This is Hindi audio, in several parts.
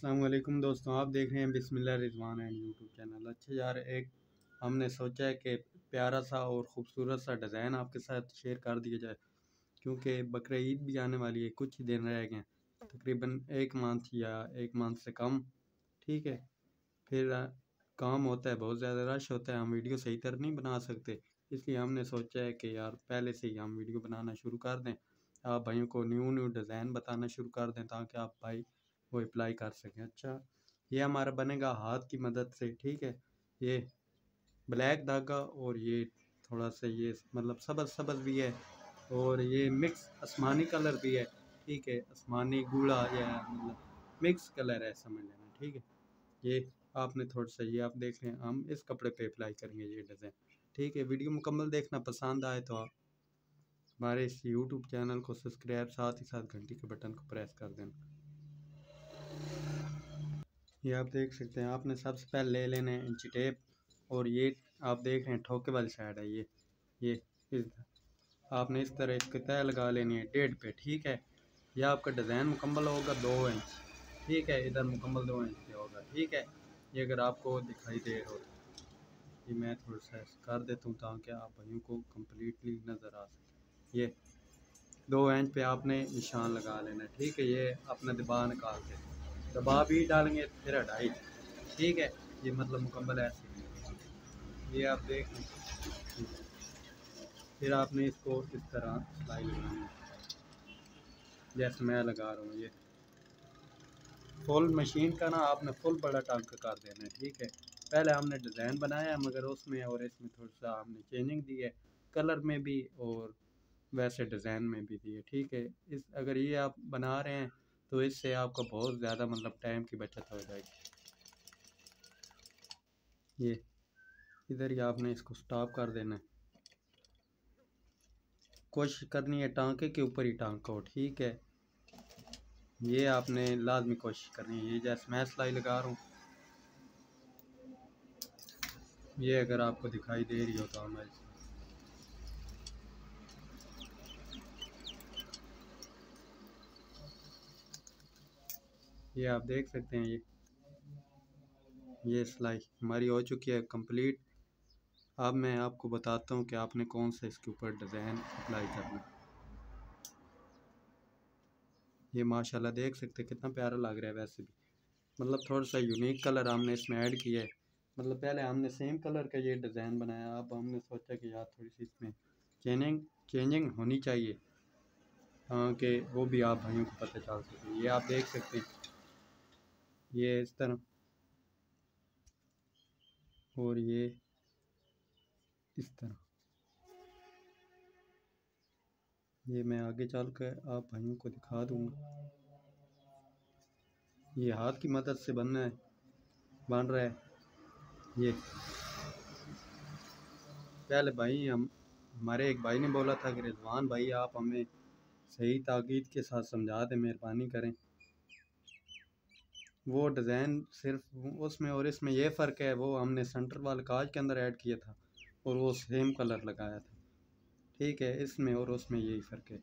अस्सलाम वालेकुम दोस्तों, आप देख रहे हैं बिस्मिल्लाह रिजवान एंड यूट्यूब चैनल। अच्छा यार, एक हमने सोचा है कि प्यारा सा और ख़ूबसूरत सा डिज़ाइन आपके साथ शेयर कर दिया जाए, क्योंकि बकरा ईद भी आने वाली है, कुछ ही दिन रह गए हैं, तकरीबन एक मंथ या एक मंथ से कम। ठीक है, फिर काम होता है, बहुत ज़्यादा रश होता है, हम वीडियो सही तरह नहीं बना सकते। इसलिए हमने सोचा है कि यार पहले से ही हम वीडियो बनाना शुरू कर दें, आप भाइयों को न्यू न्यू डिज़ाइन बताना शुरू कर दें ताकि आप भाई वो अप्लाई कर सकें। अच्छा, ये हमारा बनेगा हाथ की मदद से। ठीक है, ये ब्लैक धागा और ये थोड़ा सा ये मतलब सबज सबज भी है और ये मिक्स आसमानी कलर भी है। ठीक है, आसमानी गूढ़ा या मतलब मिक्स कलर है, समझ लेना। ठीक है, ये आपने थोड़ा सा ये आप देख लें, हम इस कपड़े पे अप्लाई करेंगे ये डिज़ाइन। ठीक है, वीडियो मुकम्मल देखना, पसंद आए तो आप हमारे इस यूट्यूब चैनल को सब्सक्राइब, साथ ही साथ घंटी के बटन को प्रेस कर देना। ये आप देख सकते हैं, आपने सबसे पहले ले लेना है इंची टेप, और ये आप देख रहे हैं ठोके वाली साइड है ये इस आपने इस तरह इसकी तय लगा लेनी है 1.5 पे। ठीक है, यह आपका डिज़ाइन मुकम्मल होगा 2 इंच। ठीक है, इधर मुकम्मल 2 इंच पे होगा। ठीक है, ये अगर आपको दिखाई दे रहा हो, ये मैं थोड़ा सा कर देता हूँ ताकि आप भाइयों को कम्प्लीटली नज़र आ सके। ये 2 इंच पे आपने निशान लगा लेना है। ठीक है, ये अपना दबाव निकाल के दबाव भी डालेंगे फिर हटाई। ठीक है, ये मतलब मुकम्मल ऐसे ये आप देख लें। फिर आपने इसको इस तरह सिलाई लगानी है जैसे मैं लगा रहा हूँ। ये फुल मशीन का ना आपने फुल बड़ा टांका कर देना है। ठीक है, पहले हमने डिज़ाइन बनाया है मगर उसमें और इसमें थोड़ा सा हमने चेंजिंग दी है, कलर में भी और वैसे डिज़ाइन में भी दी है। ठीक है, इस अगर ये आप बना रहे हैं तो इससे आपका बहुत ज़्यादा मतलब टाइम की बचत हो जाएगी। ये इधर ही आपने इसको स्टॉप कर देना है, कोशिश करनी है टांके के ऊपर ही टांका हो। ठीक है, ये आपने लाजमी कोशिश करनी है। ये जैसे मैं सिलाई लगा रहा हूँ, ये अगर आपको दिखाई दे रही हो तो हमारे ये आप देख सकते हैं, ये सिलाई हमारी हो चुकी है कंप्लीट। अब मैं आपको बताता हूँ कि आपने कौन सा इसके ऊपर डिज़ाइन अप्लाई करना है। ये माशाल्लाह देख सकते हैं कितना प्यारा लग रहा है। वैसे भी मतलब थोड़ा सा यूनिक कलर हमने इसमें ऐड किया है। मतलब पहले हमने सेम कलर का ये डिज़ाइन बनाया, अब हमने सोचा कि यार थोड़ी सी इसमें चेंजिंग होनी चाहिए ताकि वो भी आप भाइयों को पता चल सके। ये आप देख सकते हैं, ये इस तरह और ये इस तरह। ये मैं आगे चल कर आप भाइयों को दिखा दूँगा। ये हाथ की मदद से बन रहा है। ये पहले भाई हम हमारे एक भाई ने बोला था कि रिजवान भाई आप हमें सही ताकीद के साथ समझा दें, मेहरबानी करें। वो डिज़ाइन सिर्फ उसमें और इसमें ये फ़र्क है, वो हमने सेंटर वाले काज के अंदर ऐड किया था और वो सेम कलर लगाया था। ठीक है, इसमें और उसमें यही फ़र्क है,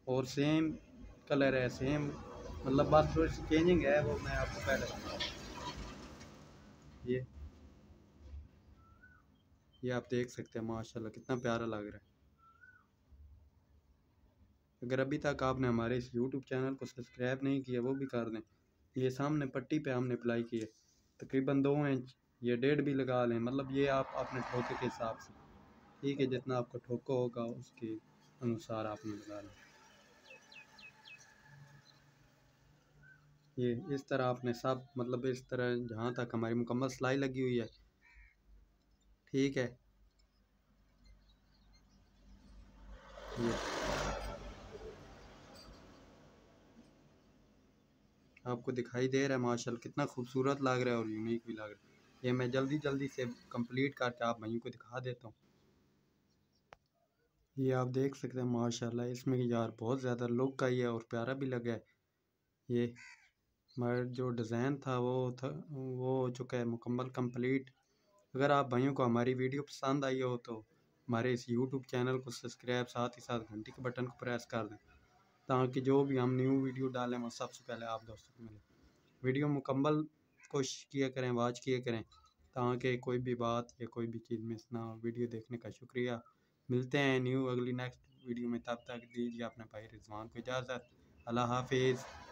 और सेम कलर है, सेम मतलब बात थोड़ी सी चेंजिंग है, वो मैं आपको पहले बता रहा हूँ। ये आप देख सकते हैं माशाल्लाह कितना प्यारा लग रहा है। अगर अभी तक आपने हमारे इस यूट्यूब चैनल को सब्सक्राइब नहीं किया वो भी कर दें। ये सामने पट्टी पे हमने अप्लाई किए तकरीबन 2 इंच, ये 1.5 भी लगा लें, मतलब ये आप अपने ठोके के हिसाब से। ठीक है, जितना आपका ठोका होगा उसके अनुसार आपने लगा लें। ये इस तरह आपने सब मतलब इस तरह जहाँ तक हमारी मुकम्मल सिलाई लगी हुई है। ठीक है, ये आपको दिखाई दे रहा है माशाल्लाह कितना खूबसूरत लग रहा है और यूनिक भी लग रहा है। ये मैं जल्दी जल्दी से कंप्लीट करके आप भाइयों को दिखा देता हूँ। ये आप देख सकते हैं माशाल्लाह, इसमें यार बहुत ज़्यादा लुक आई है और प्यारा भी लगा है। ये हमारा जो डिज़ाइन था वो हो चुका है मुकम्मल कंप्लीट। अगर आप भाइयों को हमारी वीडियो पसंद आई हो तो हमारे इस यूट्यूब चैनल को सब्सक्राइब, साथ ही साथ घंटी के बटन को प्रेस कर दें ताकि जो भी हम न्यू वीडियो डालें वो सबसे पहले आप दोस्तों को मिले। वीडियो मुकम्मल कोशिश किया करें, वॉच किया करें ताकि कोई भी बात या कोई भी चीज़ मिस ना हो। वीडियो देखने का शुक्रिया। मिलते हैं अगली नेक्स्ट वीडियो में, तब तक दीजिए अपने भाई रिजवान को इजाज़त। अल्लाह हाफिज़।